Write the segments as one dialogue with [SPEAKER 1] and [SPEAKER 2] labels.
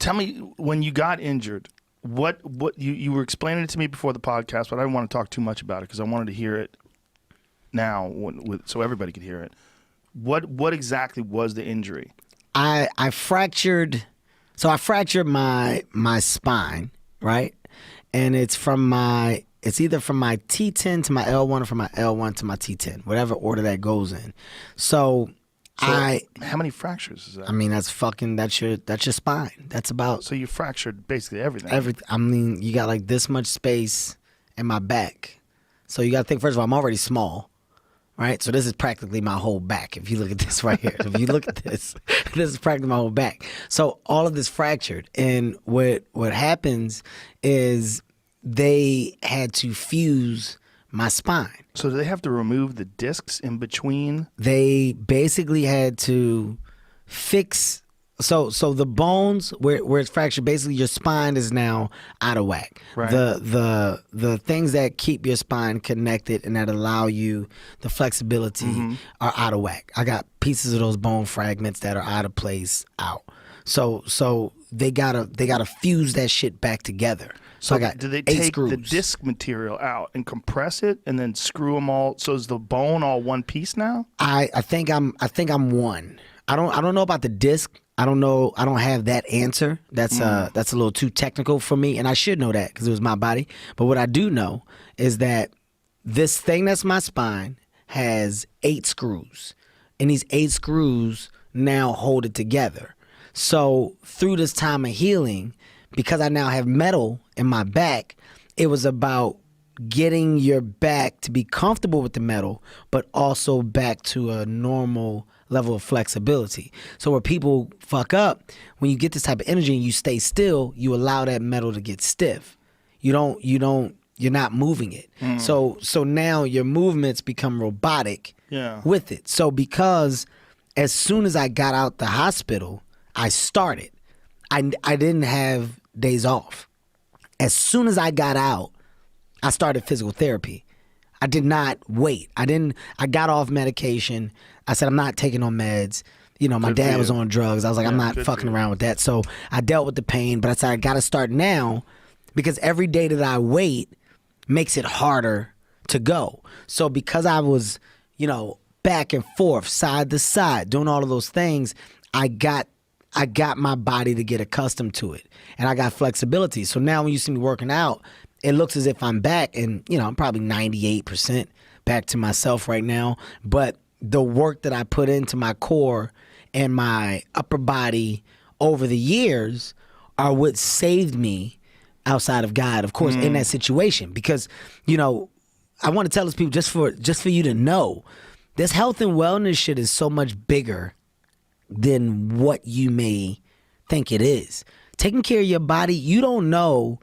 [SPEAKER 1] tell me, when you got injured, what you were explaining it to me before the podcast, but I didn't want to talk too much about it because I wanted to hear it now so everybody could hear it. What exactly was the injury?
[SPEAKER 2] I fractured my spine, right? And it's either from my T10 to my L1 or from my L1 to my T10, whatever order that goes in. So how
[SPEAKER 1] many fractures is that?
[SPEAKER 2] I mean, that's your spine. That's about.
[SPEAKER 1] So you fractured basically everything.
[SPEAKER 2] I mean, you got like this much space in my back. So you got to think, first of all, I'm already small, right? So this is practically my whole back. If you look at this right here, if you look at this, this is practically my whole back. So all of this fractured. And what happens is they had to fuse my spine.
[SPEAKER 1] So do they have to remove the discs in between?
[SPEAKER 2] They basically had to fix. So the bones where it's fractured, basically your spine is now out of whack.
[SPEAKER 1] Right.
[SPEAKER 2] The things that keep your spine connected and that allow you the flexibility are out of whack. I got pieces of those bone fragments that are out of place out. So they gotta fuse that shit back together. So I got
[SPEAKER 1] do they
[SPEAKER 2] 8
[SPEAKER 1] take
[SPEAKER 2] screws.
[SPEAKER 1] the disc material out and compress it and then screw them all? So is the bone all one piece now?
[SPEAKER 2] I think I'm one. I don't know about the disc. I don't know. I don't have that answer. That's a little too technical for me, and I should know that because it was my body. But what I do know is that this thing that's my spine has 8 screws, and these 8 screws now hold it together. So through this time of healing, because I now have metal in my back, it was about getting your back to be comfortable with the metal, but also back to a normal level of flexibility. So where people fuck up, when you get this type of energy and you stay still, you allow that metal to get stiff. You're not moving it. So now your movements become robotic with it. So because as soon as I got out the hospital, I started. I didn't have days off. As soon as I got out, I started physical therapy. I did not wait. I got off medication. I said, I'm not taking no meds. You know, my dad was on drugs. I was like, I'm not fucking around with that. So I dealt with the pain, but I said, I got to start now because every day that I wait makes it harder to go. So because I was, back and forth, side to side, doing all of those things, I got my body to get accustomed to it. And I got flexibility. So now when you see me working out, it looks as if I'm back. And, I'm probably 98% back to myself right now. But the work that I put into my core and my upper body over the years are what saved me outside of God, of course, in that situation. Because, I want to tell those people just for you to know, this health and wellness shit is so much bigger than what you may think it is. Taking care of your body, you don't know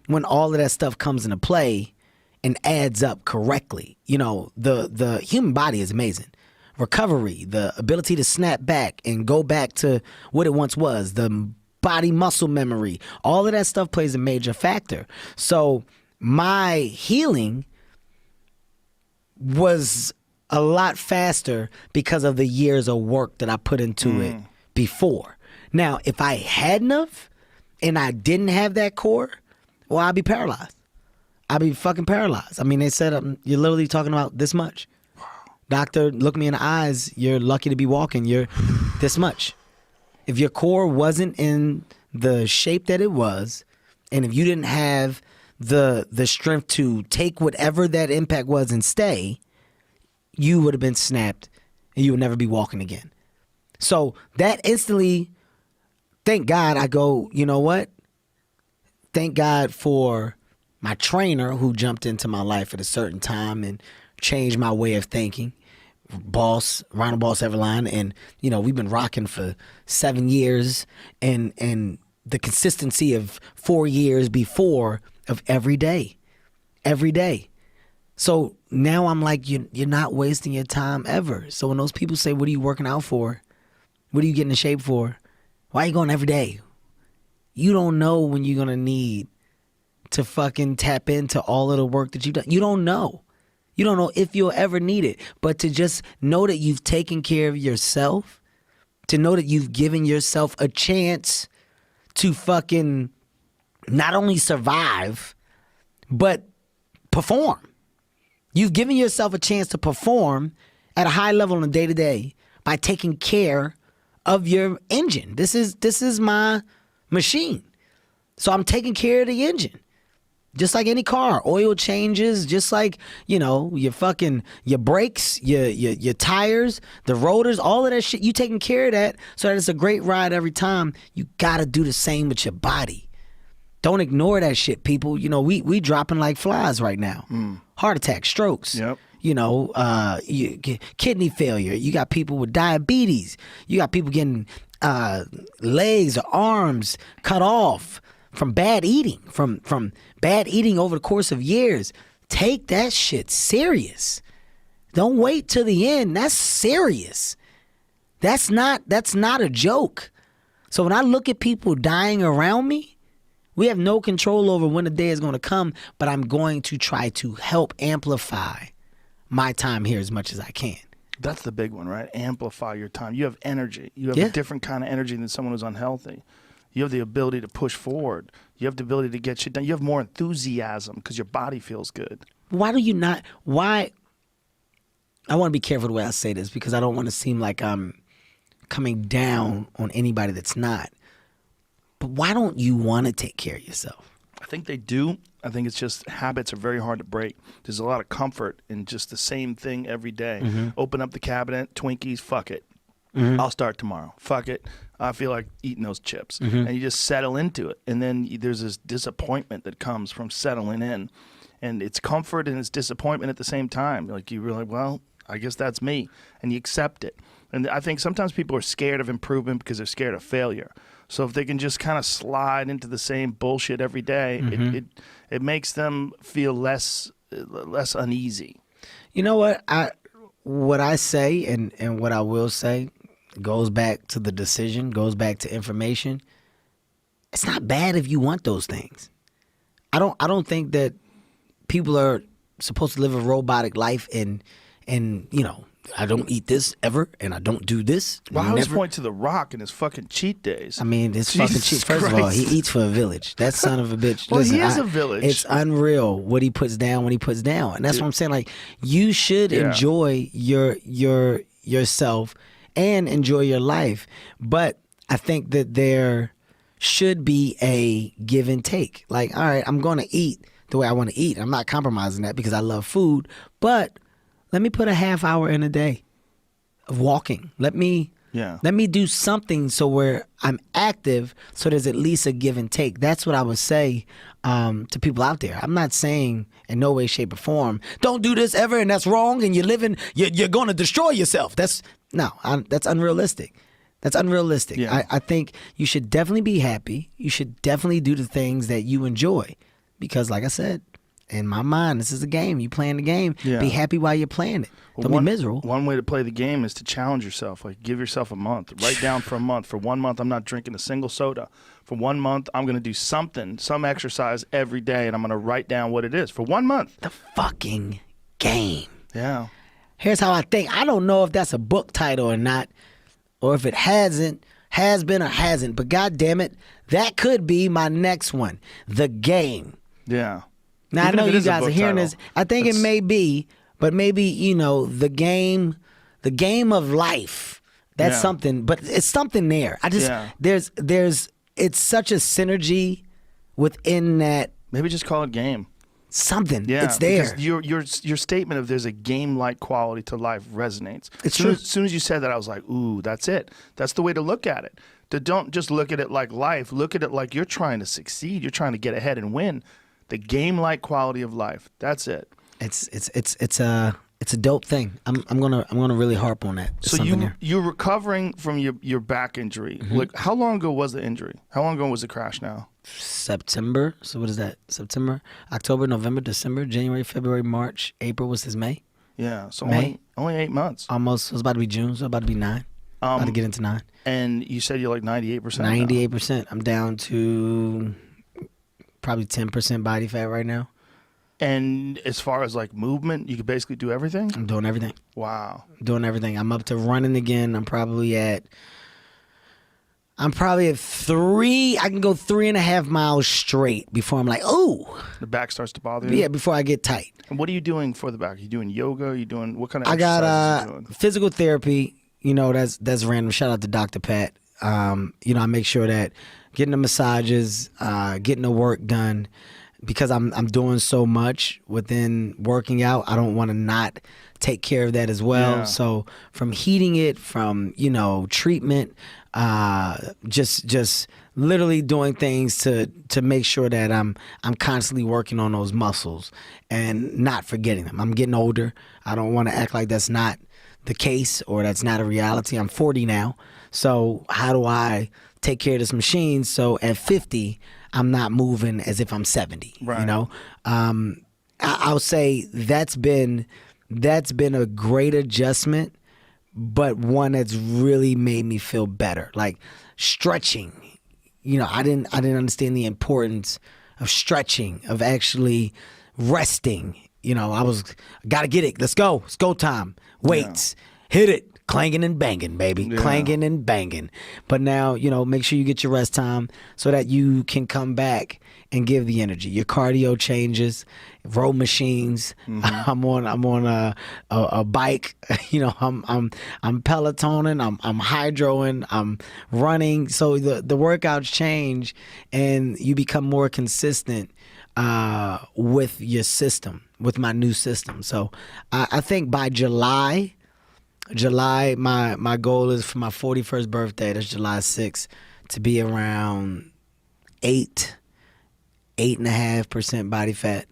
[SPEAKER 2] when all of that stuff comes into play and adds up correctly. The human body is amazing. Recovery, the ability to snap back and go back to what it once was, the body muscle memory, all of that stuff plays a major factor. So my healing was a lot faster because of the years of work that I put into it before. Now, if I hadn't have and I didn't have that core, well, I'd be paralyzed. I'd be fucking paralyzed. I mean, they said you're literally talking about this much. Doctor, look me in the eyes. You're lucky to be walking. You're this much. If your core wasn't in the shape that it was, and if you didn't have the strength to take whatever that impact was and stay, you would have been snapped and you would never be walking again. So that instantly, thank God, I go, you know what? Thank God for my trainer who jumped into my life at a certain time and changed my way of thinking. Ronald Boss Everline, and we've been rocking for 7 years, and the consistency of 4 years before of every day. So now I'm like, you're not wasting your time ever. So when those people say, what are you working out for? What are you getting in shape for? Why are you going every day? You don't know when you're gonna need to fucking tap into all of the work that you've done. You don't know. You don't know if you'll ever need it. But to just know that you've taken care of yourself, to know that you've given yourself a chance to fucking not only survive, but perform. You've given yourself a chance to perform at a high level on a day-to-day by taking care of your engine. This is my machine. So I'm taking care of the engine. Just like any car, oil changes, just like, your brakes, your tires, the rotors, all of that shit, you taking care of that so that it's a great ride every time. You gotta do the same with your body. Don't ignore that shit, people. We dropping like flies right now. Heart attack, strokes.
[SPEAKER 1] Yep.
[SPEAKER 2] Kidney failure. You got people with diabetes. You got people getting legs or arms cut off from bad eating, from bad eating over the course of years. Take that shit serious. Don't wait till the end. That's serious. That's not a joke. So when I look at people dying around me, we have no control over when the day is going to come, but I'm going to try to help amplify my time here as much as I can.
[SPEAKER 1] That's the big one, right? Amplify your time. You have energy. You have a different kind of energy than someone who's unhealthy. You have the ability to push forward. You have the ability to get shit done. You have more enthusiasm because your body feels good.
[SPEAKER 2] Why do you not? Why? I want to be careful the way I say this because I don't want to seem like I'm coming down on anybody that's not. But why don't you want to take care of yourself?
[SPEAKER 1] I think they do. I think it's just habits are very hard to break. There's a lot of comfort in just the same thing every day. Open up the cabinet, Twinkies, fuck it. I'll start tomorrow. Fuck it. I feel like eating those chips. And you just settle into it. And then there's this disappointment that comes from settling in. And it's comfort and it's disappointment at the same time. Like you realize, well, I guess that's me. And you accept it. And I think sometimes people are scared of improvement because they're scared of failure. So if they can just kind of slide into the same bullshit every day, it makes them feel less uneasy.
[SPEAKER 2] You know what? What I say and what I will say goes back to the decision, goes back to information. It's not bad if you want those things. I don't think that people are supposed to live a robotic life and I don't eat this ever and I don't do this.
[SPEAKER 1] Well, I always point to The Rock and his fucking cheat days.
[SPEAKER 2] I mean, it's fucking cheat. First of all, he eats for a village. That son of a bitch.
[SPEAKER 1] Well,
[SPEAKER 2] Listen,
[SPEAKER 1] he is a village.
[SPEAKER 2] It's unreal what he puts down when he puts down. And that's what I'm saying. Like, you should enjoy yourself and enjoy your life. But I think that there should be a give and take. Like, all right, I'm going to eat the way I want to eat. I'm not compromising that because I love food. But let me put a half hour in a day of walking. Let me do something so where I'm active so there's at least a give and take. That's what I would say to people out there. I'm not saying in no way, shape, or form, don't do this ever and that's wrong and you're going to destroy yourself. That's unrealistic. That's unrealistic.
[SPEAKER 1] Yeah.
[SPEAKER 2] I think you should definitely be happy. You should definitely do the things that you enjoy because like I said, in my mind, this is a game. You playing the game.
[SPEAKER 1] Yeah.
[SPEAKER 2] Be happy while you're playing it. Don't be miserable.
[SPEAKER 1] One way to play the game is to challenge yourself. Like, give yourself a month. Write down for a month. For 1 month, I'm not drinking a single soda. For 1 month, I'm going to do something, some exercise every day, and I'm going to write down what it is. For 1 month.
[SPEAKER 2] The fucking game.
[SPEAKER 1] Yeah.
[SPEAKER 2] Here's how I think. I don't know if that's a book title or not, or if it has been or hasn't, but God damn it, that could be my next one. The Game.
[SPEAKER 1] Yeah.
[SPEAKER 2] Now,
[SPEAKER 1] Even
[SPEAKER 2] I know
[SPEAKER 1] if it
[SPEAKER 2] you
[SPEAKER 1] is a
[SPEAKER 2] guys are
[SPEAKER 1] book
[SPEAKER 2] hearing
[SPEAKER 1] title,
[SPEAKER 2] this. I think it may be, but maybe, the game of life. That's something, but it's something there. It's such a synergy within that.
[SPEAKER 1] Maybe just call it game.
[SPEAKER 2] Something.
[SPEAKER 1] Yeah,
[SPEAKER 2] it's there.
[SPEAKER 1] Because your statement of there's a game-like quality to life resonates.
[SPEAKER 2] It's true.
[SPEAKER 1] As soon as you said that, I was like, ooh, that's it. That's the way to look at it. Don't just look at it like life. Look at it like you're trying to succeed. You're trying to get ahead and win. The game-like quality of life. That's it.
[SPEAKER 2] It's a dope thing. I'm gonna really harp on that.
[SPEAKER 1] So you're recovering from your back injury.
[SPEAKER 2] Mm-hmm.
[SPEAKER 1] Like, how long ago was the injury? How long ago was the crash now?
[SPEAKER 2] September. So what is that? September, October, November, December, January, February, March, April was his May.
[SPEAKER 1] Yeah. So
[SPEAKER 2] May.
[SPEAKER 1] only 8 months.
[SPEAKER 2] Almost. It was about to be June. So about to be 9. About to get into 9.
[SPEAKER 1] And you said you're like 98%.
[SPEAKER 2] 98%. I'm down to probably 10% body fat right now.
[SPEAKER 1] And as far as like movement, you could basically do everything?
[SPEAKER 2] I'm doing everything.
[SPEAKER 1] Wow.
[SPEAKER 2] Doing everything. I'm up to running again. I'm probably at, I'm probably at 3. I can go 3.5 miles straight before I'm like, ooh.
[SPEAKER 1] The back starts to bother you?
[SPEAKER 2] Yeah, before I get tight.
[SPEAKER 1] And what are you doing for the back? Are you doing yoga? Are you doing, what kind of
[SPEAKER 2] I
[SPEAKER 1] exercises
[SPEAKER 2] got
[SPEAKER 1] are you doing?
[SPEAKER 2] physical therapy. You know, that's random. Shout out to Dr. Pat. You know, I make sure that getting the massages, getting the work done, because I'm doing so much within working out. I don't want to not take care of that as well.
[SPEAKER 1] Yeah.
[SPEAKER 2] So from heating it, from, you know, treatment, just literally doing things to make sure that I'm constantly working on those muscles and not forgetting them. I'm getting older. I don't want to act like that's not the case or that's not a reality. I'm 40 now. So how do I take care of this machine so at 50 I'm not moving as if I'm 70?
[SPEAKER 1] Right.
[SPEAKER 2] You know, I'll say that's been a great adjustment, but one that's really made me feel better. Like stretching. You know, I didn't understand the importance of stretching, of actually resting. You know, I was gotta get it. Let's go. It's go time. Weights. Hit it. Clanging and banging, baby.
[SPEAKER 1] Yeah.
[SPEAKER 2] Clanging and banging. But now, you know, make sure you get your rest time so that you can come back and give the energy. Your cardio changes, row machines. I'm on a bike. You know, I'm Pelotoning. I'm hydroing. I'm running. So the workouts change, and you become more consistent with your system, with my new system. So I think by July, my goal is for my 41st birthday, that's July 6th, to be around 8.5% body fat.